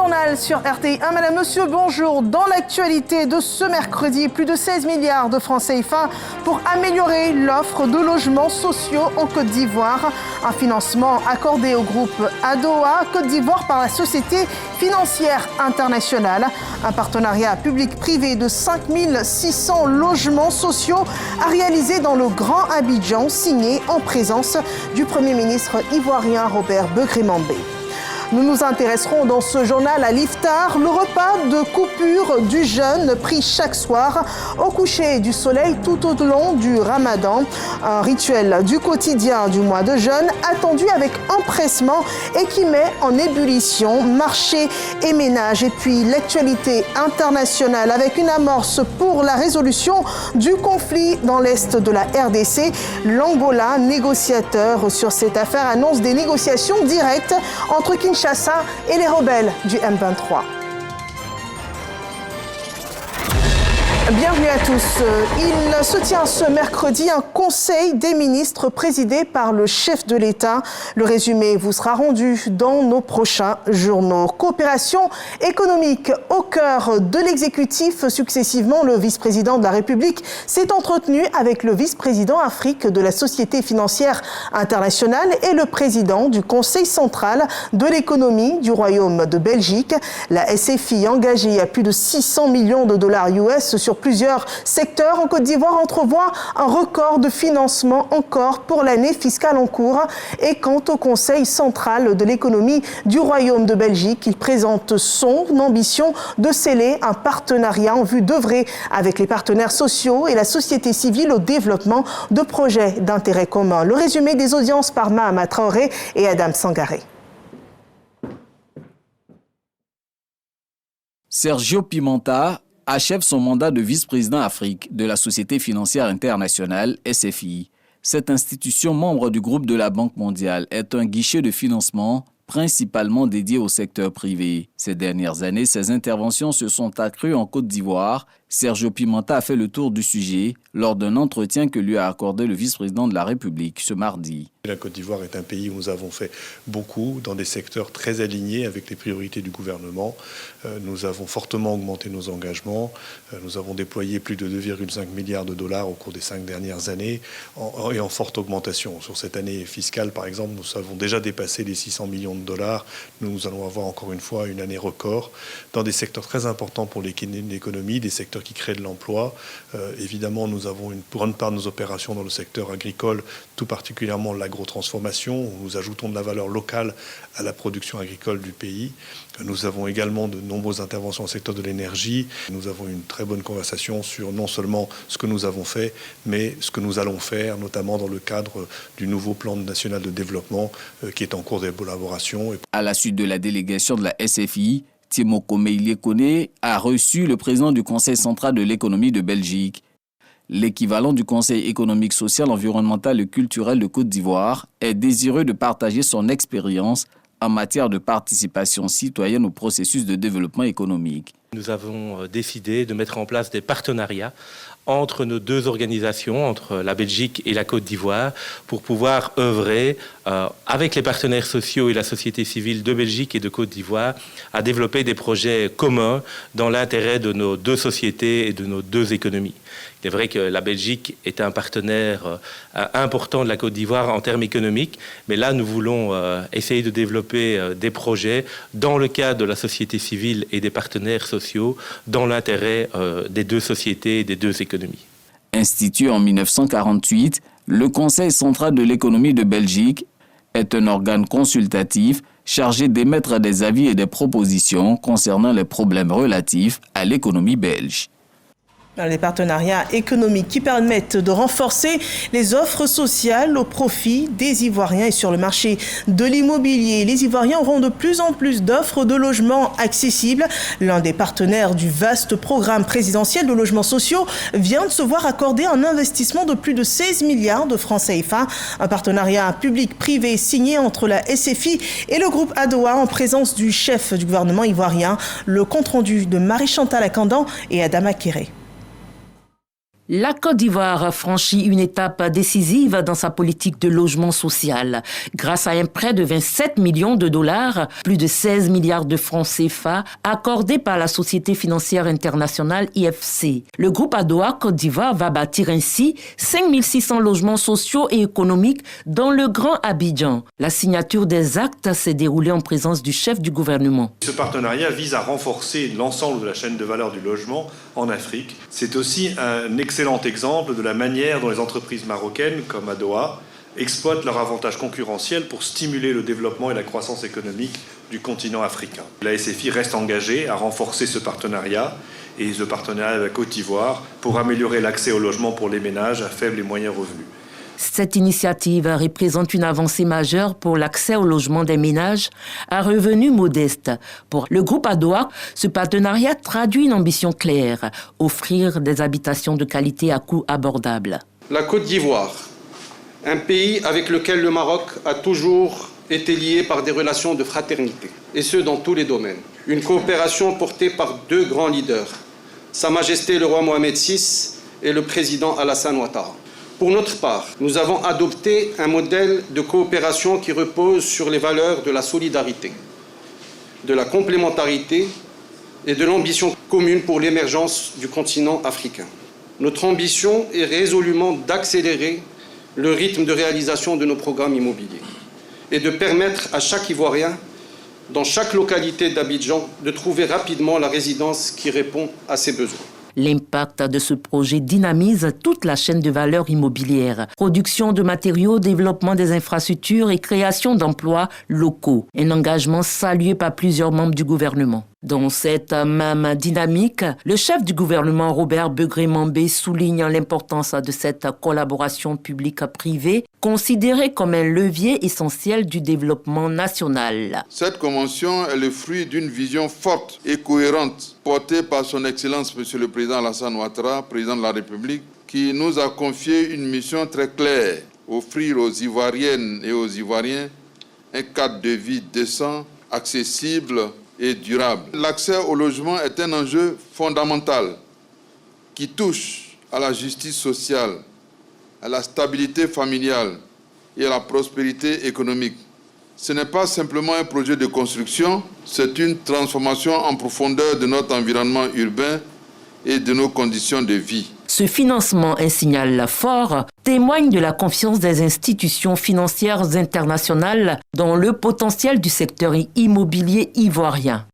journal sur RTI1. Madame, Monsieur, bonjour. Dans l'actualité de ce mercredi, plus de 16 milliards de francs CFA pour améliorer l'offre de logements sociaux en Côte d'Ivoire. Un financement accordé au groupe ADOA Côte d'Ivoire par la Société financière internationale. Un partenariat public-privé de 5600 logements sociaux à réaliser dans le Grand Abidjan, signé en présence du Premier ministre ivoirien Robert Begré-Mambé. Nous nous intéresserons dans ce journal à l'iftar, le repas de coupure du jeûne pris chaque soir au coucher du soleil tout au long du Ramadan. Un rituel du quotidien du mois de jeûne attendu avec empressement et qui met en ébullition marché et ménage. Et puis l'actualité internationale avec une amorce pour la résolution du conflit dans l'est de la RDC. L'Angola, négociateur sur cette affaire, annonce des négociations directes entre Kinshasa et les rebelles du M23. Bienvenue à tous. Il se tient ce mercredi un conseil des ministres présidé par le chef de l'État. Le résumé vous sera rendu dans nos prochains journaux. Coopération économique au cœur de l'exécutif. Successivement, le vice-président de la République s'est entretenu avec le vice-président Afrique de la Société financière internationale et le président du Conseil central de l'économie du Royaume de Belgique. La SFI, engagée à plus de 600 millions de dollars US sur plusieurs secteurs en Côte d'Ivoire, entrevoit un record de financement encore pour l'année fiscale en cours. Et quant au Conseil central de l'économie du Royaume de Belgique, il présente son ambition de sceller un partenariat en vue d'œuvrer avec les partenaires sociaux et la société civile au développement de projets d'intérêt commun. Le résumé des audiences par Mahama Traoré et Adam Sangaré. Sergio Pimenta achève son mandat de vice-président Afrique de la Société financière internationale, SFI. Cette institution, membre du groupe de la Banque mondiale, est un guichet de financement principalement dédié au secteur privé. Ces dernières années, ses interventions se sont accrues en Côte d'Ivoire. Sergio Pimenta a fait le tour du sujet lors d'un entretien que lui a accordé le vice-président de la République ce mardi. La Côte d'Ivoire est un pays où nous avons fait beaucoup dans des secteurs très alignés avec les priorités du gouvernement. Nous avons fortement augmenté nos engagements. Nous avons déployé plus de 2,5 milliards de dollars au cours des 5 dernières années et en forte augmentation. Sur cette année fiscale, par exemple, nous avons déjà dépassé les 600 millions de dollars. Nous allons avoir encore une fois une année record dans des secteurs très importants pour l'économie, des secteurs qui créent de l'emploi. Évidemment, nous avons une grande part de nos opérations dans le secteur agricole, tout particulièrement l'agrotransformation, où nous ajoutons de la valeur locale à la production agricole du pays. Nous avons également de nombreuses interventions au secteur de l'énergie. Nous avons une très bonne conversation sur non seulement ce que nous avons fait, mais ce que nous allons faire, notamment dans le cadre du nouveau plan national de développement qui est en cours d'élaboration. À la suite de la délégation de la SFI, Timo Komeïliekone a reçu le président du Conseil central de l'économie de Belgique. L'équivalent du Conseil économique, social, environnemental et culturel de Côte d'Ivoire est désireux de partager son expérience en matière de participation citoyenne au processus de développement économique. Nous avons décidé de mettre en place des partenariats entre nos deux organisations, entre la Belgique et la Côte d'Ivoire, pour pouvoir œuvrer avec les partenaires sociaux et la société civile de Belgique et de Côte d'Ivoire à développer des projets communs dans l'intérêt de nos deux sociétés et de nos deux économies. Il est vrai que la Belgique est un partenaire important de la Côte d'Ivoire en termes économiques, mais là nous voulons essayer de développer des projets dans le cadre de la société civile et des partenaires sociaux dans l'intérêt des deux sociétés et des deux économies. Institué en 1948, le Conseil central de l'économie de Belgique est un organe consultatif chargé d'émettre des avis et des propositions concernant les problèmes relatifs à l'économie belge. Les partenariats économiques qui permettent de renforcer les offres sociales au profit des Ivoiriens. Et sur le marché de l'immobilier, les Ivoiriens auront de plus en plus d'offres de logements accessibles. L'un des partenaires du vaste programme présidentiel de logements sociaux vient de se voir accorder un investissement de plus de 16 milliards de francs CFA. Un partenariat public-privé signé entre la SFI et le groupe ADOA en présence du chef du gouvernement ivoirien. Le compte-rendu de Marie-Chantal Akandan et Adama Kéré. La Côte d'Ivoire franchit une étape décisive dans sa politique de logement social. Grâce à un prêt de 27 millions de dollars, plus de 16 milliards de francs CFA, accordé par la Société financière internationale IFC. Le groupe Adowa Côte d'Ivoire va bâtir ainsi 5600 logements sociaux et économiques dans le Grand Abidjan. La signature des actes s'est déroulée en présence du chef du gouvernement. Ce partenariat vise à renforcer l'ensemble de la chaîne de valeur du logement en Afrique. C'est aussi un excellent exemple de la manière dont les entreprises marocaines, comme Adowa, exploitent leur avantage concurrentiel pour stimuler le développement et la croissance économique du continent africain. La SFI reste engagée à renforcer ce partenariat et ce partenariat avec la Côte d'Ivoire pour améliorer l'accès au logement pour les ménages à faibles et moyens revenus. Cette initiative représente une avancée majeure pour l'accès au logement des ménages à revenus modestes. Pour le groupe Adowa, ce partenariat traduit une ambition claire, offrir des habitations de qualité à coût abordable. La Côte d'Ivoire, un pays avec lequel le Maroc a toujours été lié par des relations de fraternité, et ce dans tous les domaines. Une coopération portée par deux grands leaders, Sa Majesté le roi Mohamed VI et le président Alassane Ouattara. Pour notre part, nous avons adopté un modèle de coopération qui repose sur les valeurs de la solidarité, de la complémentarité et de l'ambition commune pour l'émergence du continent africain. Notre ambition est résolument d'accélérer le rythme de réalisation de nos programmes immobiliers et de permettre à chaque Ivoirien, dans chaque localité d'Abidjan, de trouver rapidement la résidence qui répond à ses besoins. L'impact de ce projet dynamise toute la chaîne de valeur immobilière. Production de matériaux, développement des infrastructures et création d'emplois locaux. Un engagement salué par plusieurs membres du gouvernement. Dans cette même dynamique, le chef du gouvernement Robert Begré-Mambé souligne l'importance de cette collaboration publique-privée, considérée comme un levier essentiel du développement national. Cette convention est le fruit d'une vision forte et cohérente portée par son Excellence Monsieur le Président Alassane Ouattara, Président de la République, qui nous a confié une mission très claire, offrir aux Ivoiriennes et aux Ivoiriens un cadre de vie décent, accessible et durable. L'accès au logement est un enjeu fondamental qui touche à la justice sociale, à la stabilité familiale et à la prospérité économique. Ce n'est pas simplement un projet de construction, c'est une transformation en profondeur de notre environnement urbain et de nos conditions de vie. Ce financement, un signal fort, témoigne de la confiance des institutions financières internationales dans le potentiel du secteur immobilier ivoirien.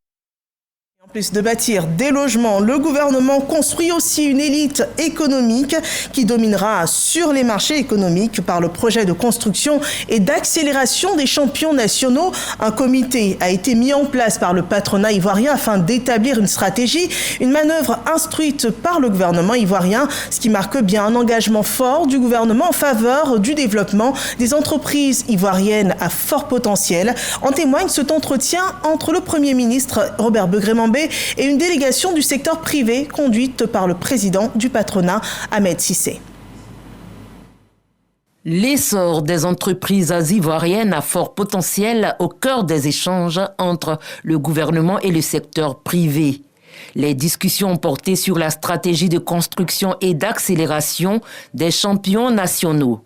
En plus de bâtir des logements, le gouvernement construit aussi une élite économique qui dominera sur les marchés économiques par le projet de construction et d'accélération des champions nationaux. Un comité a été mis en place par le patronat ivoirien afin d'établir une stratégie, une manœuvre instruite par le gouvernement ivoirien, ce qui marque bien un engagement fort du gouvernement en faveur du développement des entreprises ivoiriennes à fort potentiel. En témoigne cet entretien entre le Premier ministre Robert Begré-Mambé et une délégation du secteur privé conduite par le président du patronat, Ahmed Cissé. L'essor des entreprises ivoiriennes à fort potentiel au cœur des échanges entre le gouvernement et le secteur privé. Les discussions ont porté sur la stratégie de construction et d'accélération des champions nationaux.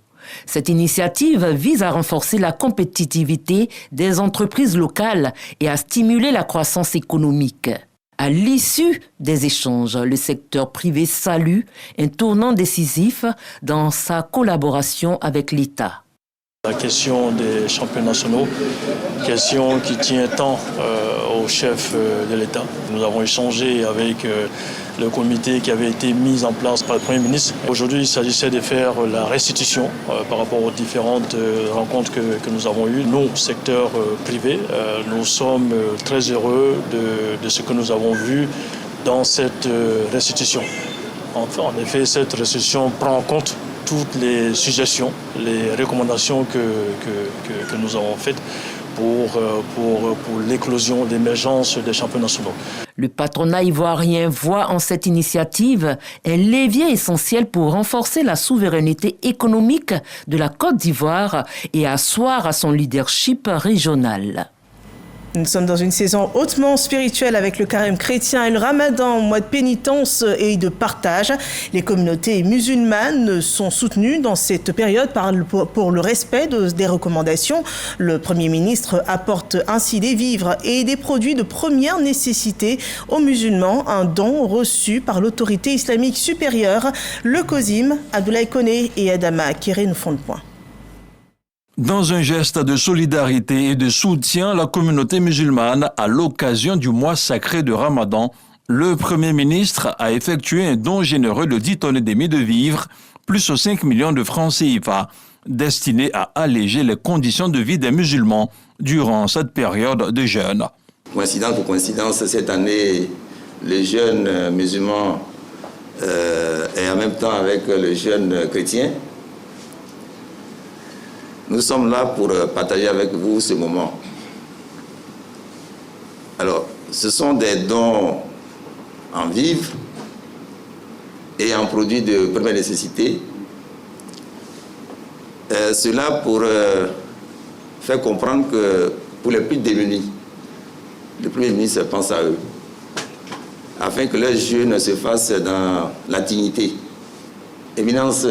Cette initiative vise à renforcer la compétitivité des entreprises locales et à stimuler la croissance économique. À l'issue des échanges, le secteur privé salue un tournant décisif dans sa collaboration avec l'État. La question des champions nationaux, question qui tient tant au chef de l'État. Nous avons échangé avec le comité qui avait été mis en place par le Premier ministre. Aujourd'hui, il s'agissait de faire la restitution par rapport aux différentes rencontres que nous avons eues. Nous, secteur privé, nous sommes très heureux de ce que nous avons vu dans cette restitution. En effet, cette restitution prend en compte toutes les suggestions, les recommandations que nous avons faites pour l'éclosion, l'émergence des champions nationaux. Le patronat ivoirien voit en cette initiative un levier essentiel pour renforcer la souveraineté économique de la Côte d'Ivoire et asseoir son leadership régional. Nous sommes dans une saison hautement spirituelle avec le carême chrétien et le ramadan, mois de pénitence et de partage. Les communautés musulmanes sont soutenues dans cette période pour le respect des recommandations. Le Premier ministre apporte ainsi des vivres et des produits de première nécessité aux musulmans, un don reçu par l'autorité islamique supérieure. Le COSIM, Abdoulaye Koné et Adama Kéré nous font le point. Dans un geste de solidarité et de soutien, la communauté musulmane, à l'occasion du mois sacré de Ramadan, le Premier ministre a effectué un don généreux de 10 tonnes et demie de vivres, plus 5 millions de francs CFA, destiné à alléger les conditions de vie des musulmans durant cette période de jeûne. Coïncidence pour coïncidence, cette année, les jeunes musulmans et en même temps avec les jeunes chrétiens, nous sommes là pour partager avec vous ce moment. Alors, ce sont des dons en vivres et en produits de première nécessité. Cela pour faire comprendre que pour les plus démunis, le Premier ministre pense à eux, afin que leurs jeux se fassent dans la dignité. Éminence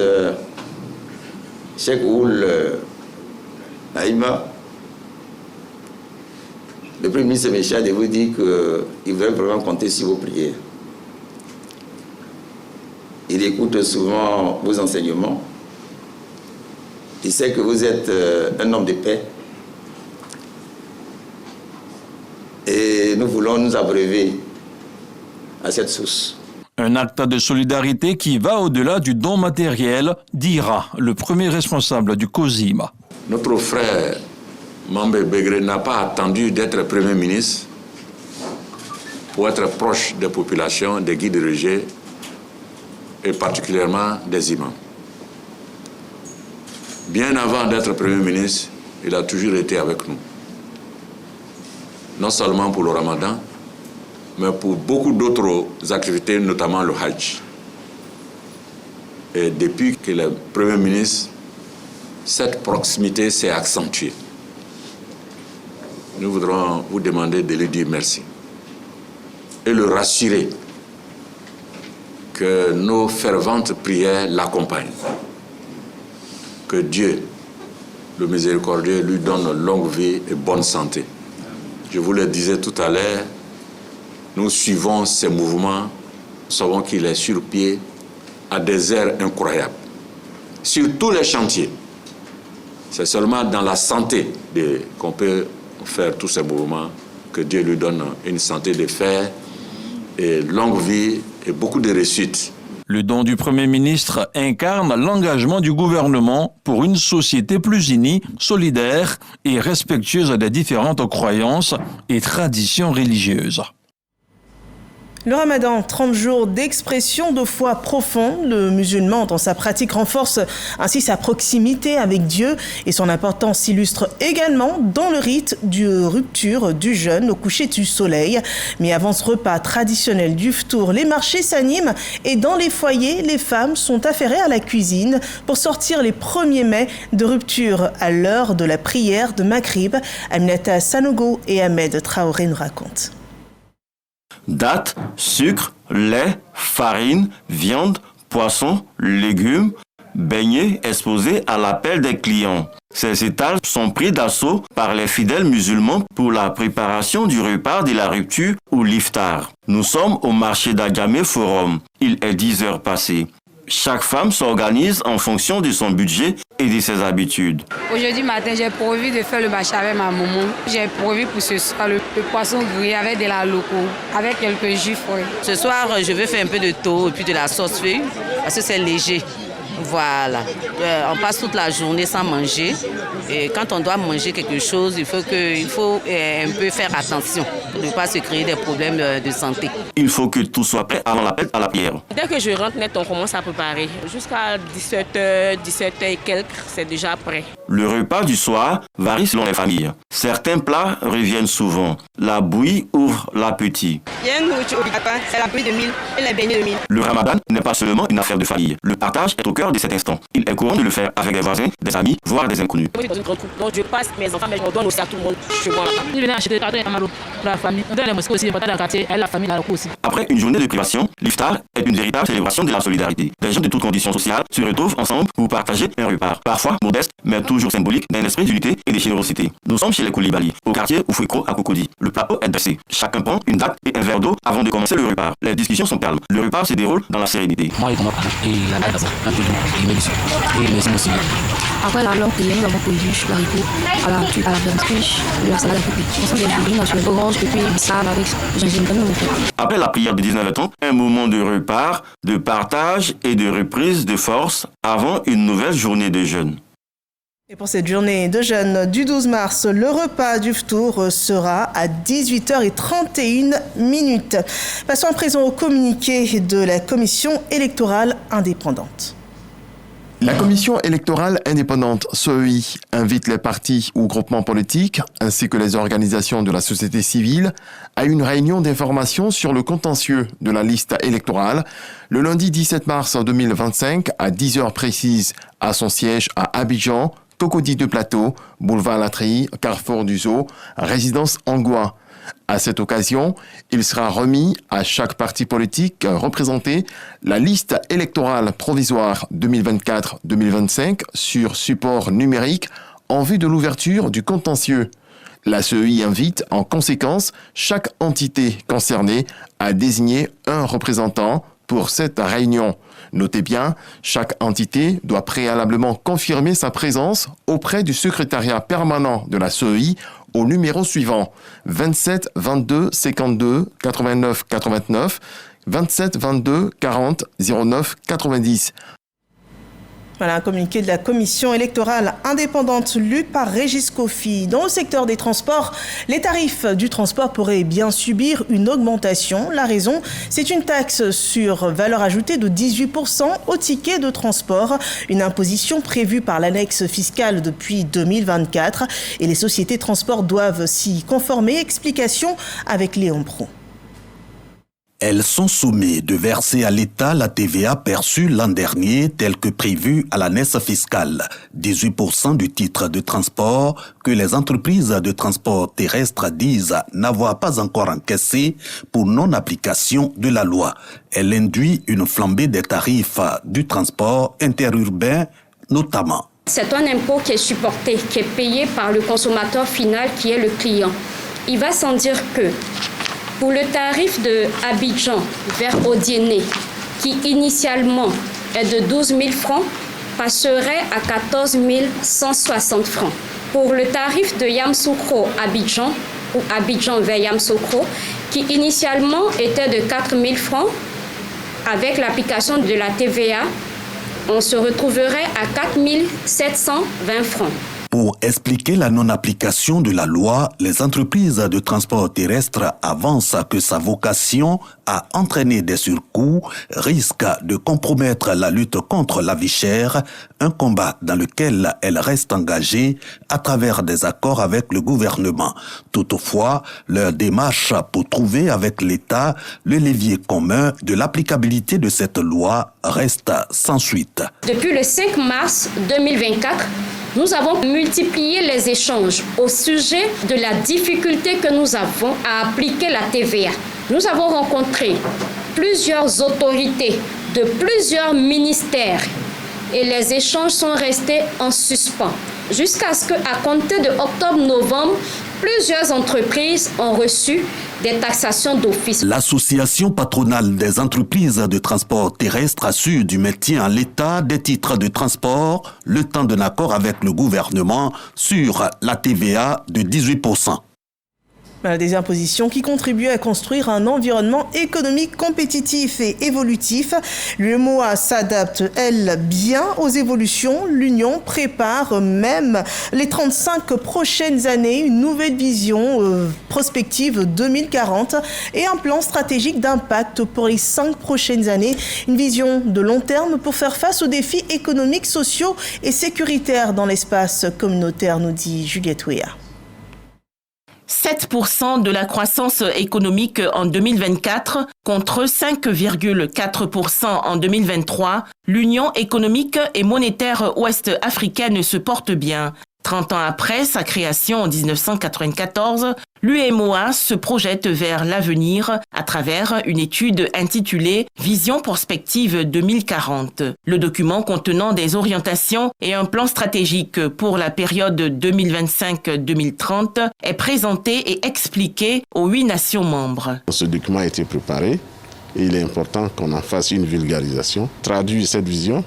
Cheikh Ould Naïma, le Premier ministre Méchade vous dit qu'il veut vraiment compter sur vos prières. Il écoute souvent vos enseignements. Il sait que vous êtes un homme de paix. Et nous voulons nous abreuver à cette source. Un acte de solidarité qui va au-delà du don matériel, dira le premier responsable du COSIM. Notre frère Mambé Begré n'a pas attendu d'être Premier ministre pour être proche des populations, des guides religieux et particulièrement des imams. Bien avant d'être Premier ministre, il a toujours été avec nous. Non seulement pour le Ramadan, mais pour beaucoup d'autres activités, notamment le Hajj. Et depuis qu'il est Premier ministre, cette proximité s'est accentuée. Nous voudrons vous demander de lui dire merci et le rassurer que nos ferventes prières l'accompagnent. Que Dieu, le miséricordieux, lui donne longue vie et bonne santé. Je vous le disais tout à l'heure, nous suivons ces mouvements, nous savons qu'il est sur pied à des heures incroyables, sur tous les chantiers. C'est seulement dans la santé qu'on peut faire tous ces mouvements, que Dieu lui donne une santé de fer et longue vie et beaucoup de réussite. Le don du Premier ministre incarne l'engagement du gouvernement pour une société plus unie, solidaire et respectueuse des différentes croyances et traditions religieuses. Le Ramadan, 30 jours d'expression de foi profonde. Le musulman, dans sa pratique, renforce ainsi sa proximité avec Dieu et son importance s'illustre également dans le rite de rupture du jeûne au coucher du soleil. Mais avant ce repas traditionnel du ftour, les marchés s'animent et dans les foyers, les femmes sont affairées à la cuisine pour sortir les premiers mets de rupture à l'heure de la prière de Maghrib. Aminata Sanogo et Ahmed Traoré nous racontent. Dattes, sucre, lait, farine, viande, poisson, légumes, beignets exposés à l'appel des clients. Ces étals sont pris d'assaut par les fidèles musulmans pour la préparation du repas de la rupture ou l'iftar. Nous sommes au marché d'Adjamé Forum. Il est 10 heures passées. Chaque femme s'organise en fonction de son budget et de ses habitudes. Aujourd'hui matin, j'ai prévu de faire le marché avec ma maman. J'ai prévu pour ce soir le poisson grillé avec de la loco, avec quelques jus frais. Ce soir, je vais faire un peu de thon et puis de la sauce feuille parce que c'est léger. Voilà. On passe toute la journée sans manger. Et quand on doit manger quelque chose, il faut un peu faire attention. de ne pas se créer des problèmes de santé. Il faut que tout soit prêt avant l'appel à la prière. Dès que je rentre net, on commence à préparer. Jusqu'à 17h, 17h et quelques, c'est déjà prêt. Le repas du soir varie selon les familles. Certains plats reviennent souvent. La bouillie ouvre l'appétit. Il y a une nourriture obligatoire, c'est la bouillie de mil et les beignets de mil. Le ramadan n'est pas seulement une affaire de famille. Le partage est au cœur de cet instant. Il est courant de le faire avec des voisins, des amis, voire des inconnus. Moi, je suis dans une grande coupe, donc je passe mes enfants, mais je donne aussi à tout le monde chez moi. Je viens acheter des cartons et amalo pour la famille. On donne les mosquées aussi, on dans le quartier, et la famille dans le coup aussi. Après une journée de privation, l'iftar est une véritable célébration de la solidarité. Les gens de toutes conditions sociales se retrouvent ensemble pour partager un repas, parfois modeste, mais toujours symbolique d'un esprit d'unité et de générosité. Nous sommes chez les Koulibaly, au quartier Oufouikro à Cocody. Le plateau est dressé. Chacun prend une date et un verre d'eau avant de commencer le repas. Les discussions sont calmes. Le repas se déroule dans la sérénité. Après la longue prière, nous avons prévu haricot à la viande fraîche, de la salade à couper. On sent des boudins sur les oranges, et puis des salades avec gingembre. Après la prière de 19h30, un moment de repas, de partage et de reprise de force avant une nouvelle journée de jeûne. Et pour cette journée de jeûne du 12 mars, le repas du Ftour sera à 18h31. Passons à présent au communiqué de la Commission électorale indépendante. La Commission électorale indépendante, CEI, invite les partis ou groupements politiques, ainsi que les organisations de la société civile, à une réunion d'information sur le contentieux de la liste électorale le lundi 17 mars 2025 à 10h précises à son siège à Abidjan, Cocody de Plateau, boulevard Latreille, Carrefour du Zoo, résidence Angoua. À cette occasion, il sera remis à chaque parti politique représenté la liste électorale provisoire 2024-2025 sur support numérique en vue de l'ouverture du contentieux. La CEI invite en conséquence chaque entité concernée à désigner un représentant pour cette réunion. Notez bien, chaque entité doit préalablement confirmer sa présence auprès du secrétariat permanent de la CEI au numéro suivant 27 22 52 89 89 27 22 40 09 90. Voilà un communiqué de la Commission électorale indépendante lu par Régis Kofi. Dans le secteur des transports, les tarifs du transport pourraient bien subir une augmentation. La raison, c'est une taxe sur valeur ajoutée de 18% au ticket de transport, une imposition prévue par l'annexe fiscale depuis 2024. Et les sociétés de transport doivent s'y conformer. Explication avec Léon Pro. Elles sont soumises de verser à l'État la TVA perçue l'an dernier telle que prévue à l'annexe fiscale, 18% du titre de transport que les entreprises de transport terrestre disent n'avoir pas encore encaissé pour non-application de la loi. Elle induit une flambée des tarifs du transport interurbain notamment. C'est un impôt qui est supporté, qui est payé par le consommateur final qui est le client. Il va sans dire que pour le tarif de Abidjan vers Odiéné, qui initialement est de 12 000 francs, passerait à 14 160 francs. Pour le tarif de Yamoussoukro Abidjan, ou Abidjan vers Yamoussoukro, qui initialement était de 4 000 francs, avec l'application de la TVA, on se retrouverait à 4 720 francs. Pour expliquer la non-application de la loi, les entreprises de transport terrestre avancent que sa vocation à entraîner des surcoûts risque de compromettre la lutte contre la vie chère, un combat dans lequel elles restent engagées à travers des accords avec le gouvernement. Toutefois, leur démarche pour trouver avec l'État le levier commun de l'applicabilité de cette loi reste sans suite. Depuis le 5 mars 2024, nous avons multiplié les échanges au sujet de la difficulté que nous avons à appliquer la TVA. Nous avons rencontré plusieurs autorités de plusieurs ministères et les échanges sont restés en suspens jusqu'à ce qu'à compter de octobre-novembre, plusieurs entreprises ont reçu des taxations d'office. L'association patronale des entreprises de transport terrestre assure du maintien en l'état des titres de transport, le temps d'un accord avec le gouvernement sur la TVA de 18%. La deuxième position qui contribue à construire un environnement économique compétitif et évolutif. L'UEMOA s'adapte, elle, bien aux évolutions. L'Union prépare même les 35 prochaines années, une nouvelle vision prospective 2040 et un plan stratégique d'impact pour les 5 prochaines années. Une vision de long terme pour faire face aux défis économiques, sociaux et sécuritaires dans l'espace communautaire, nous dit Juliette Ouéa. 7% de la croissance économique en 2024 contre 5,4% en 2023. L'Union économique et monétaire ouest-africaine se porte bien. 30 ans après sa création en 1994, l'UEMOA se projette vers l'avenir à travers une étude intitulée « Vision prospective 2040 ». Le document contenant des orientations et un plan stratégique pour la période 2025-2030 est présenté et expliqué aux 8 nations membres. Ce document a été préparé et il est important qu'on en fasse une vulgarisation, traduire cette vision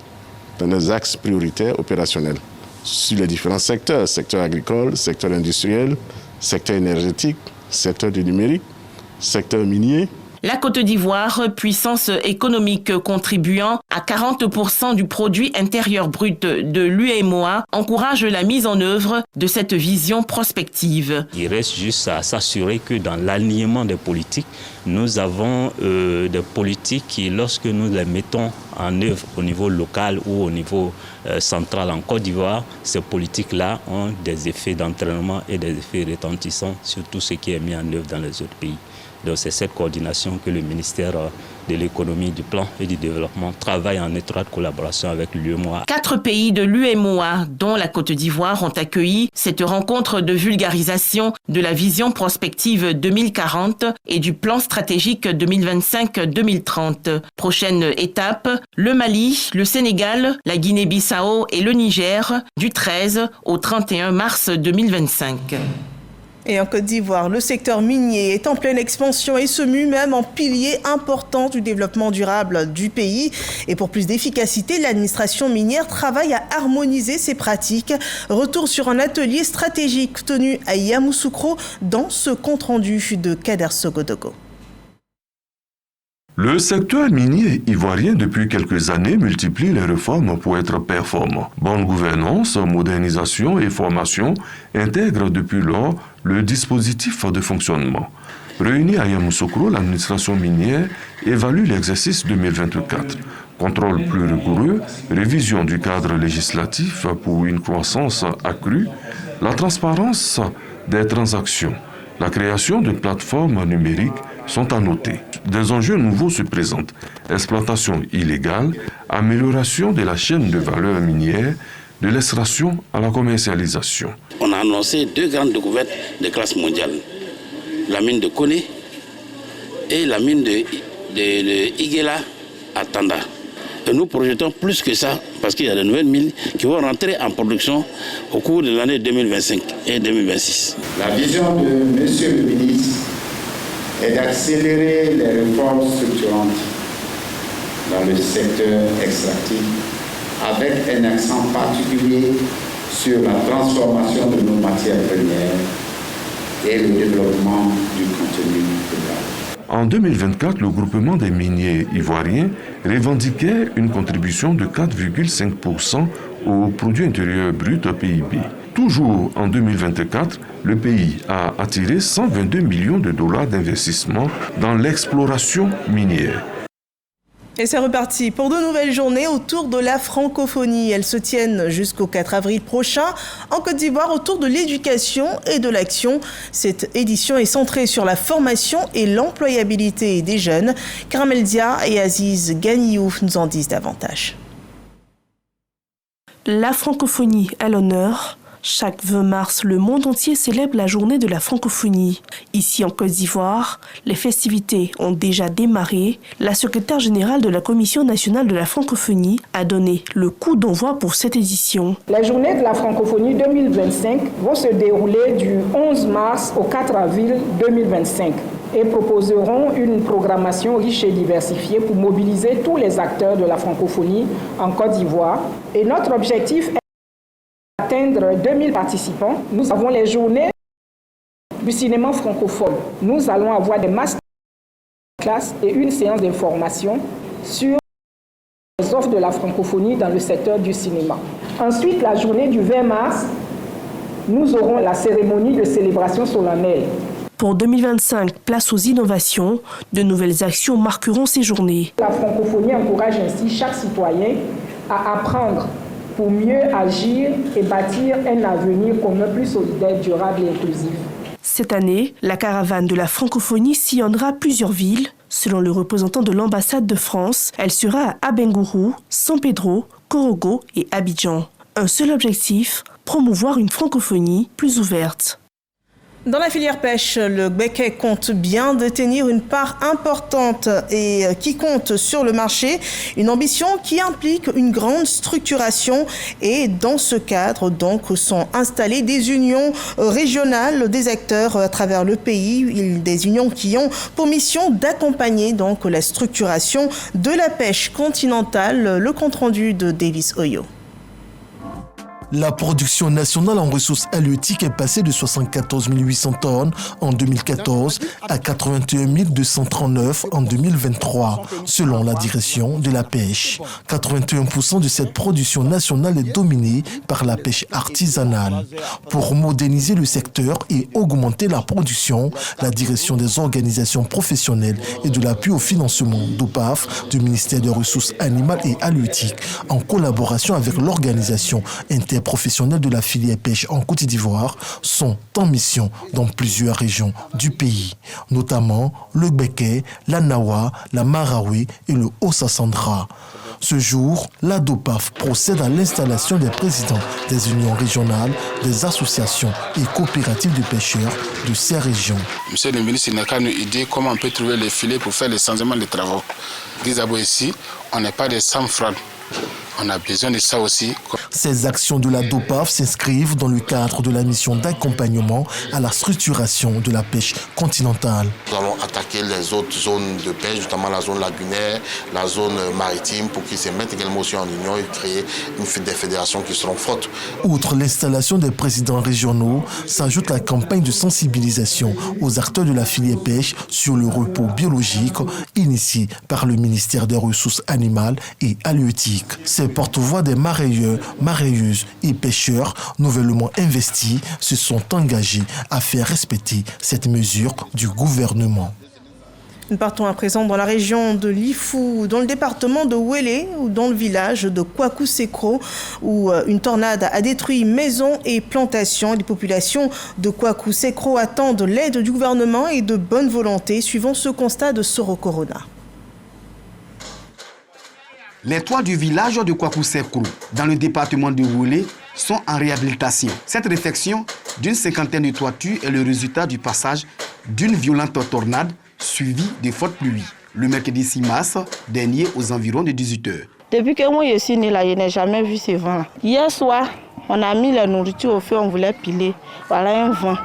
dans des axes prioritaires opérationnels sur les différents secteurs, secteur agricole, secteur industriel, secteur énergétique, secteur du numérique, secteur minier. La Côte d'Ivoire, puissance économique contribuant à 40% du produit intérieur brut de l'UEMOA, encourage la mise en œuvre de cette vision prospective. Il reste juste à s'assurer que dans l'alignement des politiques, nous avons des politiques qui, lorsque nous les mettons en œuvre au niveau local ou au niveau central en Côte d'Ivoire, ces politiques-là ont des effets d'entraînement et des effets retentissants sur tout ce qui est mis en œuvre dans les autres pays. Donc c'est cette coordination que le ministère de l'économie, du plan et du développement travaille en étroite collaboration avec l'UEMOA. 4 pays de l'UEMOA, dont la Côte d'Ivoire, ont accueilli cette rencontre de vulgarisation de la vision prospective 2040 et du plan stratégique 2025-2030. Prochaine étape, le Mali, le Sénégal, la Guinée-Bissau et le Niger, du 13 au 31 mars 2025. Et en Côte d'Ivoire, le secteur minier est en pleine expansion et se mue même en pilier important du développement durable du pays. Et pour plus d'efficacité, l'administration minière travaille à harmoniser ses pratiques. Retour sur un atelier stratégique tenu à Yamoussoukro dans ce compte-rendu de Kader Sogodogo. Le secteur minier ivoirien depuis quelques années multiplie les réformes pour être performant. Bonne gouvernance, modernisation et formation intègrent depuis lors le dispositif de fonctionnement. Réunie à Yamoussoukro, l'administration minière évalue l'exercice 2024. Contrôle plus rigoureux, révision du cadre législatif pour une croissance accrue, la transparence des transactions, la création de plateformes numériques sont à noter. Des enjeux nouveaux se présentent. Exploitation illégale, amélioration de la chaîne de valeur minière, de l'extraction à la commercialisation. On a annoncé 2 grandes découvertes de classe mondiale. La mine de Koné et la mine de Iguela à Tanda. Et nous projetons plus que ça parce qu'il y a de nouvelles mines qui vont rentrer en production au cours de l'année 2025 et 2026. La vision de Monsieur le ministre est d'accélérer les réformes structurantes dans le secteur extractif avec un accent particulier sur la transformation de nos matières premières et le développement du contenu rural. En 2024, le groupement des miniers ivoiriens revendiquait une contribution de 4,5% au produit intérieur brut PIB. Toujours en 2024, le pays a attiré 122 millions de dollars d'investissement dans l'exploration minière. Et c'est reparti pour de nouvelles journées autour de la francophonie. Elles se tiennent jusqu'au 4 avril prochain en Côte d'Ivoire autour de l'éducation et de l'action. Cette édition est centrée sur la formation et l'employabilité des jeunes. Karamel Dia et Aziz Ganiou nous en disent davantage. La francophonie à l'honneur. Chaque 20 mars, le monde entier célèbre la journée de la francophonie. Ici en Côte d'Ivoire, les festivités ont déjà démarré. La secrétaire générale de la Commission nationale de la francophonie a donné le coup d'envoi pour cette édition. Les journées de la francophonie 2025 vont se dérouler du 11 mars au 4 avril 2025 et proposeront une programmation riche et diversifiée pour mobiliser tous les acteurs de la francophonie en Côte d'Ivoire. Et notre objectif est d'atteindre 2000 participants. Nous avons les journées du cinéma francophone. Nous allons avoir des masterclass et une séance d'information sur les offres de la francophonie dans le secteur du cinéma. Ensuite, la journée du 20 mars, nous aurons la cérémonie de célébration solennelle. Pour 2025, place aux innovations, de nouvelles actions marqueront ces journées. La francophonie encourage ainsi chaque citoyen à apprendre pour mieux agir et bâtir un avenir commun plus solidaire, durable et inclusif. Cette année, la caravane de la francophonie sillonnera plusieurs villes. Selon le représentant de l'ambassade de France, elle sera à Abengourou, San Pedro, Korogo et Abidjan. Un seul objectif, promouvoir une francophonie plus ouverte. Dans la filière pêche, le Gbeke compte bien détenir une part importante et qui compte sur le marché. Une ambition qui implique une grande structuration et dans ce cadre, donc, sont installées des unions régionales des acteurs à travers le pays. Des unions qui ont pour mission d'accompagner donc la structuration de la pêche continentale. Le compte-rendu de Davis Oyo. La production nationale en ressources halieutiques est passée de 74 800 tonnes en 2014 à 81 239 en 2023, selon la direction de la pêche. 81% de cette production nationale est dominée par la pêche artisanale. Pour moderniser le secteur et augmenter la production, la direction des organisations professionnelles et de l'appui au financement d'OPAF, du ministère des Ressources animales et halieutiques, en collaboration avec l'organisation professionnels de la filière pêche en Côte d'Ivoire sont en mission dans plusieurs régions du pays, notamment le Gbeke, la Nawa, la Marawi et le Haut-Sassandra. Ce jour, la DOPAF procède à l'installation des présidents des unions régionales, des associations et coopératives de pêcheurs de ces régions. Monsieur le ministre, il n'a qu'à nous aider comment on peut trouver les filets pour faire les changements de travaux. D'abord ici, on n'est pas des sans-fraude. On a besoin de ça aussi. Ces actions de la DOPAF s'inscrivent dans le cadre de la mission d'accompagnement à la structuration de la pêche continentale. Nous allons attaquer les autres zones de pêche, notamment la zone lagunaire, la zone maritime, pour qu'ils se mettent également aussi en union et créer des fédérations qui seront fortes. Outre l'installation des présidents régionaux, s'ajoute la campagne de sensibilisation aux acteurs de la filière pêche sur le repos biologique initiée par le ministère des Ressources animales et halieutiques. Ces porte-voix des marailleurs, marailleuses et pêcheurs nouvellement investis se sont engagés à faire respecter cette mesure du gouvernement. Nous partons à présent dans la région de Lifou, dans le département de Ouélé, ou dans le village de Kwakou-Sekro, où une tornade a détruit maisons et plantations. Les populations de Kwakou-Sekro attendent l'aide du gouvernement et de bonne volonté, suivant ce constat de Soro Corona. Les toits du village de Kwakou-Sekro, dans le département de Ouélé, sont en réhabilitation. Cette réfection d'une cinquantaine de toitures est le résultat du passage d'une violente tornade suivie de fortes pluies, le mercredi 6 mars dernier aux environs de 18 h. Depuis que moi je suis né là, je n'ai jamais vu ce vent-là. Hier soir, on a mis la nourriture au feu, on voulait piler. Voilà un vent.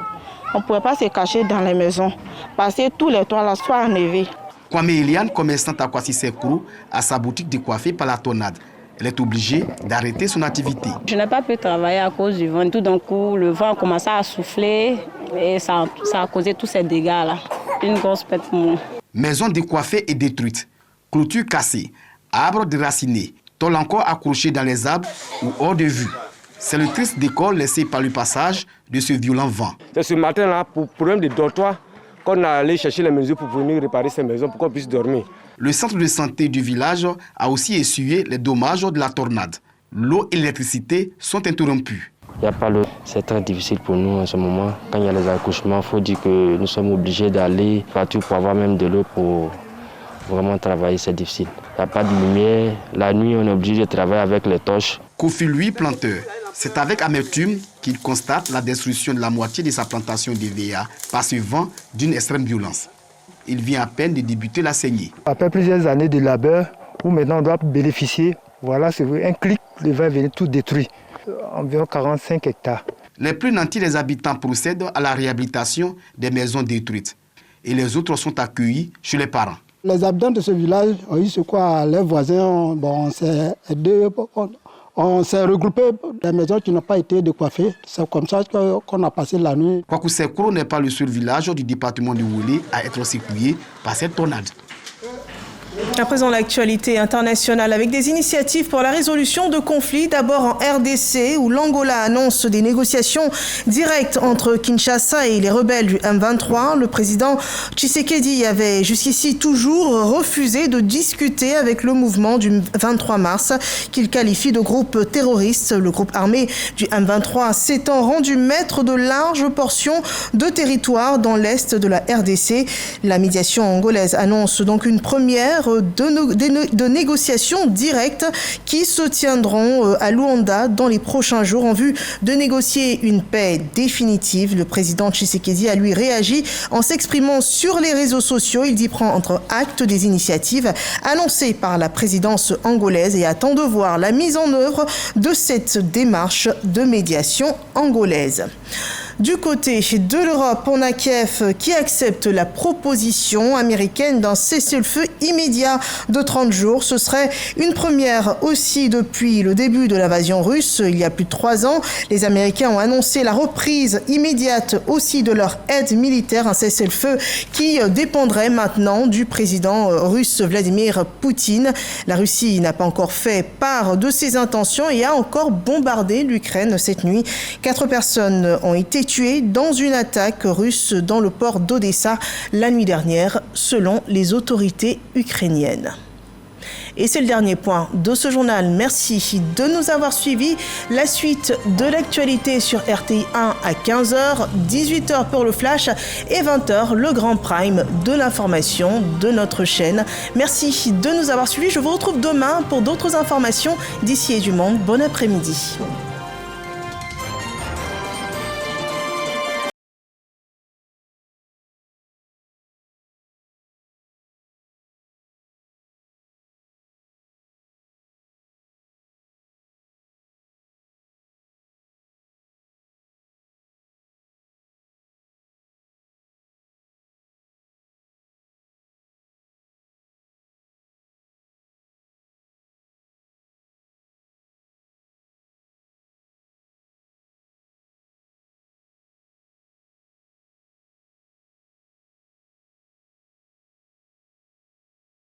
On ne pouvait pas se cacher dans les maisons parce que tous les toits là sont enlevés. Kwame Eliane, commerçante à Kwakou-Sekro, a sa boutique décoiffée par la tornade. Elle est obligée d'arrêter son activité. Je n'ai pas pu travailler à cause du vent. Tout d'un coup, le vent a commencé à souffler et ça a causé tous ces dégâts-là. Une grosse perte pour moi. Maison décoiffée et détruite, clôture cassée, arbres déracinés, tôles encore accrochés dans les arbres ou hors de vue. C'est le triste décor laissé par le passage de ce violent vent. C'est ce matin-là, pour problème de dortoir, qu'on a allé chercher les mesures pour venir réparer ces maisons pour qu'on puisse dormir. Le centre de santé du village a aussi essuyé les dommages de la tornade. L'eau et l'électricité sont interrompues. Il n'y a pas l'eau. C'est très difficile pour nous en ce moment. Quand il y a les accouchements, il faut dire que nous sommes obligés d'aller partout pour avoir même de l'eau pour vraiment travailler. C'est difficile. Il n'y a pas de lumière. La nuit, on est obligé de travailler avec les torches. Kofi, lui, planteur. C'est avec amertume qu'il constate la destruction de la moitié de sa plantation d'EVA par ce vent d'une extrême violence. Il vient à peine de débuter la saignée. Après plusieurs années de labeur, où maintenant on doit bénéficier, voilà, c'est un clic, le vent vient tout détruit. Environ 45 hectares. Les plus nantis des habitants procèdent à la réhabilitation des maisons détruites. Et les autres sont accueillis chez les parents. Les habitants de ce village ont eu ce quoi, leurs voisins, on s'est aidés, On s'est regroupé des maisons qui n'ont pas été décoiffées. C'est comme ça qu'on a passé la nuit. Kwakusekro n'est pas le seul village du département du Woulé à être secoué par cette tornade. À présent, l'actualité internationale avec des initiatives pour la résolution de conflits. D'abord en RDC, où l'Angola annonce des négociations directes entre Kinshasa et les rebelles du M23. Le président Tshisekedi avait jusqu'ici toujours refusé de discuter avec le mouvement du 23 mars, qu'il qualifie de groupe terroriste. Le groupe armé du M23 s'étant rendu maître de larges portions de territoire dans l'est de la RDC. La médiation angolaise annonce donc une première de négociations directes qui se tiendront à Luanda dans les prochains jours en vue de négocier une paix définitive. Le président Tshisekedi a lui réagi en s'exprimant sur les réseaux sociaux. Il dit prendre acte des initiatives annoncées par la présidence angolaise et attend de voir la mise en œuvre de cette démarche de médiation angolaise. Du côté de l'Europe, on a Kiev qui accepte la proposition américaine d'un cessez-le-feu immédiat de 30 jours. Ce serait une première aussi depuis le début de l'invasion russe, il y a plus de 3 ans. Les Américains ont annoncé la reprise immédiate aussi de leur aide militaire, un cessez-le-feu qui dépendrait maintenant du président russe Vladimir Poutine. La Russie n'a pas encore fait part de ses intentions et a encore bombardé l'Ukraine cette nuit. 4 personnes ont été tués dans une attaque russe dans le port d'Odessa la nuit dernière, selon les autorités ukrainiennes. Et c'est le dernier point de ce journal. Merci de nous avoir suivis. La suite de l'actualité sur RTI 1 à 15h, 18h pour le Flash et 20h le Grand Prime de l'information de notre chaîne. Merci de nous avoir suivis. Je vous retrouve demain pour d'autres informations d'ici et du monde. Bon après-midi.